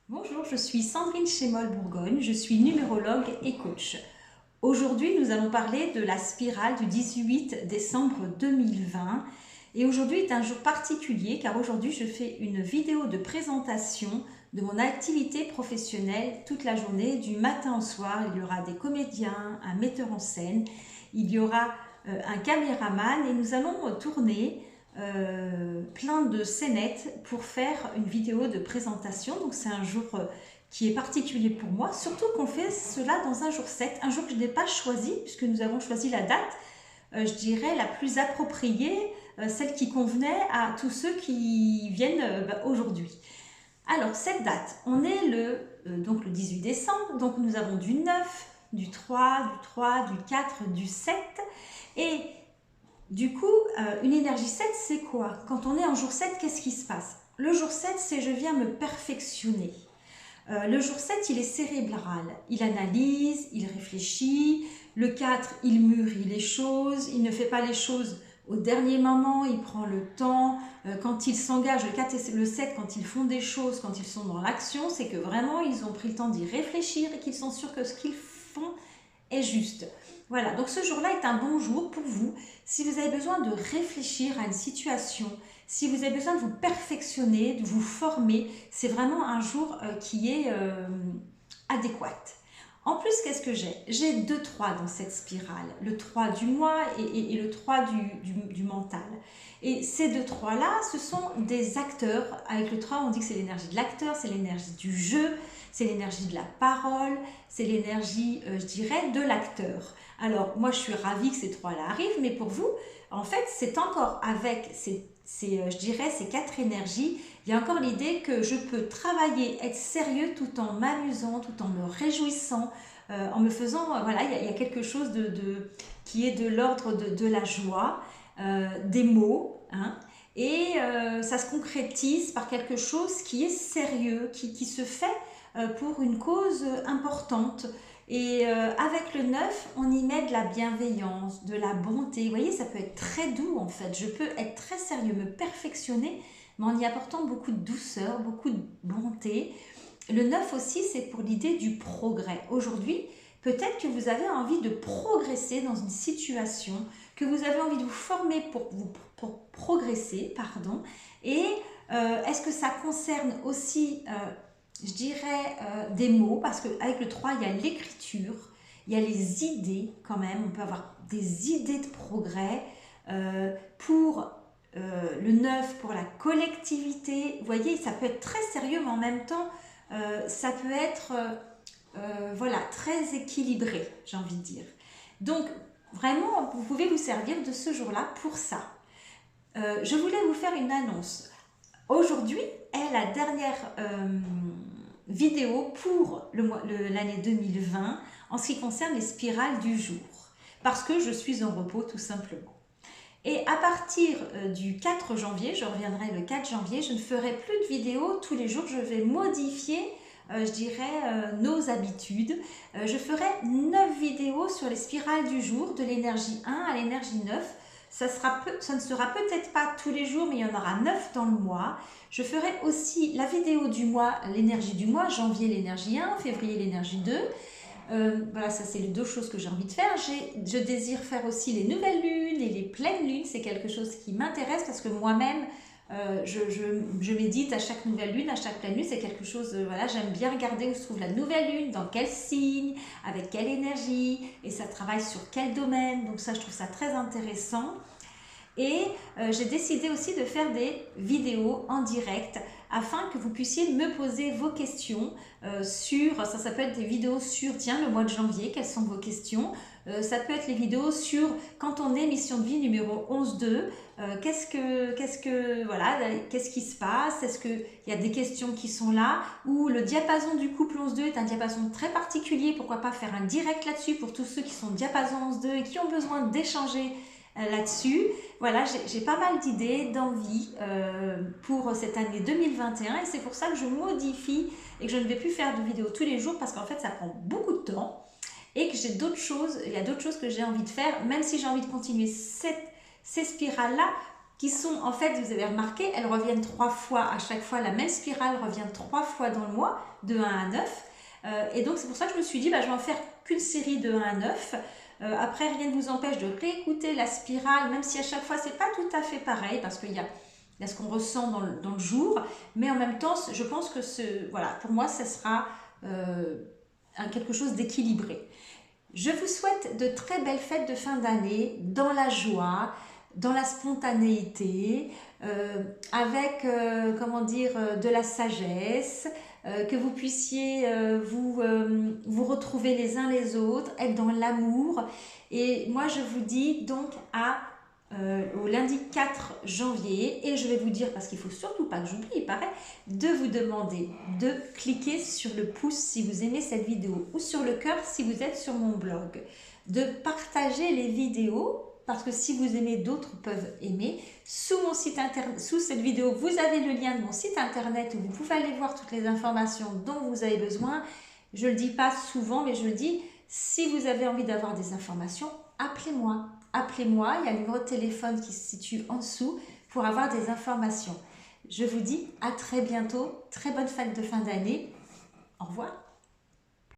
Bonjour, je suis Sandrine Chémol-Bourgogne, je suis numérologue et coach. Aujourd'hui, nous allons parler de la spirale du 18 décembre 2020. Et aujourd'hui est un jour particulier car aujourd'hui je fais une vidéo de présentation de mon activité professionnelle toute la journée, du matin au soir. Il y aura des comédiens, un metteur en scène, il y aura un caméraman et nous allons tourner plein de scénettes pour faire une vidéo de présentation. Donc c'est un jour qui est particulier pour moi, surtout qu'on fait cela dans un jour 7, un jour que je n'ai pas choisi puisque nous avons choisi la date, je dirais, la plus appropriée, celle qui convenait à tous ceux qui viennent aujourd'hui. Alors cette date, on est donc le 18 décembre, donc nous avons du 9, du 3, du 4, du 7 et du coup, une énergie 7, c'est quoi? Quand on est en jour 7, qu'est-ce qui se passe? Le jour 7, c'est je viens me perfectionner. Le jour 7, il est cérébral. Il analyse, il réfléchit. Le 4, il mûrit les choses. Il ne fait pas les choses au dernier moment. Il prend le temps. Quand il s'engage, le 4 et le 7, quand ils font des choses, quand ils sont dans l'action, c'est que vraiment, ils ont pris le temps d'y réfléchir et qu'ils sont sûrs que ce qu'ils font est juste. Voilà, donc ce jour-là est un bon jour pour vous si vous avez besoin de réfléchir à une situation, si vous avez besoin de vous perfectionner, de vous former. C'est vraiment un jour qui est adéquat. En plus, qu'est-ce que j'ai? J'ai 2 3 dans cette spirale, le 3 du moi et le 3 du mental. Et ces 2 3 là, ce sont des acteurs. Avec le 3, on dit que c'est l'énergie de l'acteur, c'est l'énergie du jeu, c'est l'énergie de la parole, c'est l'énergie, je dirais, de l'acteur. Alors, moi, je suis ravie que ces 3 là arrivent, mais pour vous, en fait, c'est encore avec je dirais, ces 4 énergies, il y a encore l'idée que je peux travailler, être sérieux tout en m'amusant, tout en me réjouissant, en me faisant, voilà, il y a quelque chose qui est de l'ordre de la joie, des mots, hein, et ça se concrétise par quelque chose qui est sérieux, qui se fait pour une cause importante. Et avec le 9, on y met de la bienveillance, de la bonté. Vous voyez, ça peut être très doux en fait. Je peux être très sérieux, me perfectionner, mais en y apportant beaucoup de douceur, beaucoup de bonté. Le 9 aussi, c'est pour l'idée du progrès. Aujourd'hui, peut-être que vous avez envie de progresser dans une situation, que vous avez envie de vous former pour progresser, pardon. Et est-ce que ça concerne aussi je dirais des mots, parce qu'avec le 3, il y a l'écriture, il y a les idées quand même, on peut avoir des idées de progrès pour le 9, pour la collectivité. Vous voyez, ça peut être très sérieux, mais en même temps, ça peut être voilà, très équilibré, j'ai envie de dire. Donc, vraiment, vous pouvez vous servir de ce jour-là pour ça. Je voulais vous faire une annonce. Aujourd'hui est la dernière vidéo pour l'année 2020 en ce qui concerne les spirales du jour, parce que je suis en repos tout simplement. Et à partir du 4 janvier, je reviendrai le 4 janvier, je ne ferai plus de vidéos tous les jours, je vais modifier je dirais nos habitudes. Je ferai 9 vidéos sur les spirales du jour, de l'énergie 1 à l'énergie 9. Ça ne sera peut-être pas tous les jours, mais il y en aura 9 dans le mois. Je ferai aussi la vidéo du mois, l'énergie du mois, janvier l'énergie 1, février l'énergie 2. Voilà, ça c'est les 2 choses que j'ai envie de faire. Je désire faire aussi les nouvelles lunes et les pleines lunes. C'est quelque chose qui m'intéresse parce que moi-même, je médite à chaque nouvelle lune, à chaque pleine lune. C'est quelque chose, voilà, j'aime bien regarder où se trouve la nouvelle lune, dans quel signe, avec quelle énergie, et ça travaille sur quel domaine. Donc ça, je trouve ça très intéressant. Et j'ai décidé aussi de faire des vidéos en direct afin que vous puissiez me poser vos questions ça peut être des vidéos sur, tiens, le mois de janvier, quelles sont vos questions? Ça peut être les vidéos sur quand on est mission de vie numéro 11-2, voilà, qu'est-ce qui se passe? Est-ce qu'il y a des questions qui sont là? Ou le diapason du couple 11-2 est un diapason très particulier, pourquoi pas faire un direct là-dessus pour tous ceux qui sont diapason 11-2 et qui ont besoin d'échanger là-dessus. Voilà, j'ai pas mal d'idées, d'envies pour cette année 2021 et c'est pour ça que je modifie et que je ne vais plus faire de vidéos tous les jours parce qu'en fait ça prend beaucoup de temps et que j'ai d'autres choses, il y a d'autres choses que j'ai envie de faire, même si j'ai envie de continuer ces spirales-là, qui sont, en fait, vous avez remarqué, elles reviennent 3 fois, à chaque fois, la même spirale revient 3 fois dans le mois, de 1 à 9. Et donc, c'est pour ça que je me suis dit, je vais en faire qu'une série de 1 à 9. Après, rien ne vous empêche de réécouter la spirale, même si à chaque fois, c'est pas tout à fait pareil, parce qu'il y a ce qu'on ressent dans le jour, mais en même temps, je pense que voilà, pour moi, ça sera quelque chose d'équilibré. Je vous souhaite de très belles fêtes de fin d'année, dans la joie, dans la spontanéité, avec, comment dire, de la sagesse, que vous puissiez vous retrouver les uns les autres, être dans l'amour. Et moi, je vous dis donc au lundi 4 janvier, et je vais vous dire, parce qu'il ne faut surtout pas que j'oublie, il paraît, de vous demander de cliquer sur le pouce si vous aimez cette vidéo, ou sur le cœur si vous êtes sur mon blog, de partager les vidéos, parce que si vous aimez, d'autres peuvent aimer. Sous mon site internet, sous cette vidéo, vous avez le lien de mon site internet où vous pouvez aller voir toutes les informations dont vous avez besoin. Je ne le dis pas souvent, mais je le dis, si vous avez envie d'avoir des informations, appelez-moi. Appelez-moi, il y a le numéro de téléphone qui se situe en dessous pour avoir des informations. Je vous dis à très bientôt, très bonne fête de fin d'année. Au revoir.